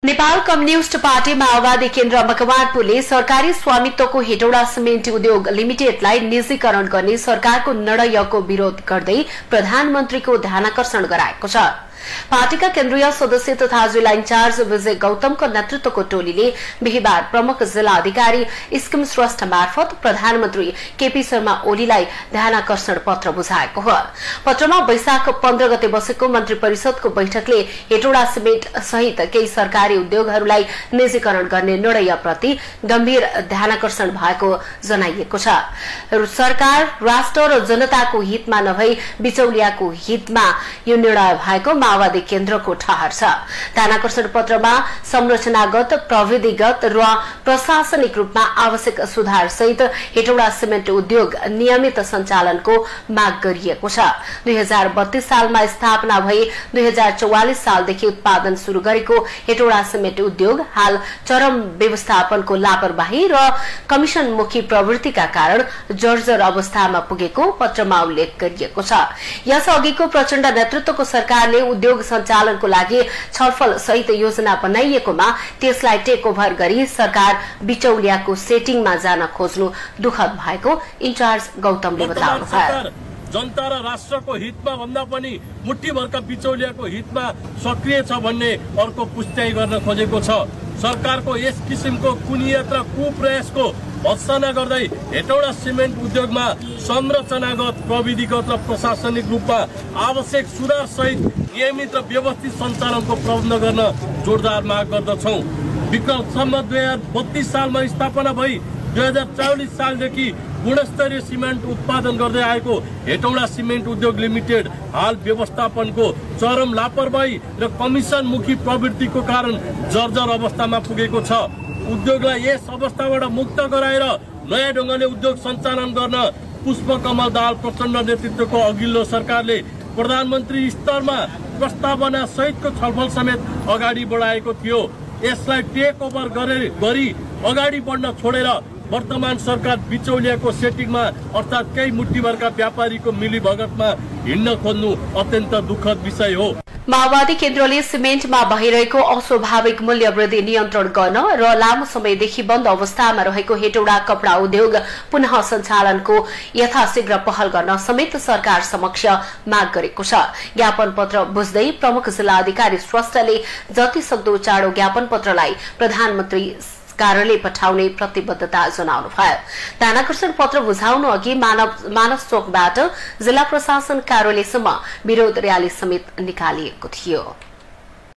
Nepal communist party माओवादी केन्द्र मकवानपुरले सरकारी स्वामित्वको हेटौडा सिमेन्ट उद्योग लिमिटेडलाई निजीकरण गर्ने सरकारको निर्णयको विरोध गर्दै प्रधानमन्त्रीको ध्यानाकर्षण गराएको छ। पार्टीका केन्द्रीय सदस्य तथा जिल्ला इन्चार्ज विजय गौतमको नेतृत्वको टोलीले बिहिबार प्रमुख जिल्ला अधिकारी स्किम श्रेष्ठ मार्फत प्रधानमन्त्री केपी शर्मा ओलीलाई ध्यानाकर्षण पत्र बुझाएको हो। पत्रमा वैशाख 15 गते बसेको मन्त्री परिषदको बैठकले हेटौडा सिमेन्ट सहित केही सरकारी उद्योगहरूलाई निजीकरण गर्ने निर्णयप्रति गम्भीर ध्यानाकर्षण भएको जनाइएको छ। सरकार राष्ट्र र जनताको हितमा नभई बिचौलियाको हितमा यो निर्णय भएको माओवादी केन्द्रको ठहर छ। ध्यानाकर्षण पत्रमा संरचनागत, प्रविधिगत र प्रशासनिक रूपमा आवश्यक सुधार सहित हेटौडा सिमेन्ट उद्योग नियमित सञ्चालनको माग गरिएको छ। 2032 सालमा स्थापना भई 2044 सालदेखि उत्पादन शुरू गरेको हेटौडा सिमेन्ट उद्योग हाल चरम व्यवस्थापनको लापरवाही र कमिशनमुखी प्रवृत्तिका कारण जर्जर अवस्थामा पुगेको पत्रमा उल्लेख गरिएको छ। यसअघिको प्रचण्ड नेतृत्वको सरकारले उद्योग सञ्चालनको लागि छलफल सहित योजना बनाइएकोमा त्यसलाई टेक ओभर गरी सरकार बिचौलियाको सेटिङमा जान खोज्नु दुःखद भएको इन्चार्ज गौतमले बताउनुभयो। जनता र राष्ट्रको हितमा भन्दा पनि मुठ्ठीभरका बिचौलियाको हितमा सक्रिय छ भन्ने अर्को पुष्टि गर्न खोजेको छ। सरकारको यस किसिमको कुनियत र कुप्रयासको भत्सना गर्दै हेटौडा सिमेन्ट उद्योगमा संरचनागत, प्रविधिगत र प्रशासनिक रूपमा आवश्यक सुधार सहित नियमित र व्यवस्थित सञ्चालनको प्रबन्ध गर्न जोरदार माग गर्दछौं। विक्रम सम्वत 2032 सालमा स्थापना भई 2044 सालदेखि गुणस्तरीय सिमेन्ट उत्पादन गर्दै आएको हेटौडा सिमेन्ट उद्योग लिमिटेड हाल व्यवस्थापनको चरम लापरवाही र कमिशनमुखी प्रवृत्तिको कारण जर्जर अवस्थामा पुगेको छ। उद्योगलाई यस अवस्थाबाट मुक्त गराएर नयाँ ढंगले उद्योग सञ्चालन गर्न पुष्पकमल दाहाल प्रचण्ड नेतृत्वको अघिल्लो सरकारले प्रधानमन्त्री स्तरमा प्रस्तावना सहितको छलफल समेत अगाडि बढाएको थियो। यसलाई टेक ओभर गरी अगाडि बढ्न छोडेर वर्तमान सरकार बिचौलियाको सेटिङमा अर्थात केही मुठ्ठीभरका व्यापारीको मिलीभगतमा हिँड्न खोज्नु अत्यन्त दुःखद विषय हो। माओवादी केन्द्रले सिमेन्टमा भइरहेको अस्वाभाविक मूल्य वृद्धि नियन्त्रण गर्न र लामो समयदेखि बन्द अवस्थामा रहेको हेटौडा कपड़ा उद्योग पुनः सञ्चालनको यथाशीघ्र पहल गर्न समेत सरकार समक्ष माग गरेको छ। ज्ञापन पत्र बुझ्दै प्रमुख जिल्ला अधिकारी श्रेष्ठले जतिसक्दो चाँडो ज्ञापन पत्रलाई प्रधानमन्त्री कार्यालय पठाउने प्रतिबद्धता जनाउनुभयो। ध्यानाकर्षण पत्र बुझाउनु अघि मानव चोकबाट जिल्ला प्रशासन कार्यालयसम्म विरोध र्याली समेत निकालिएको थियो।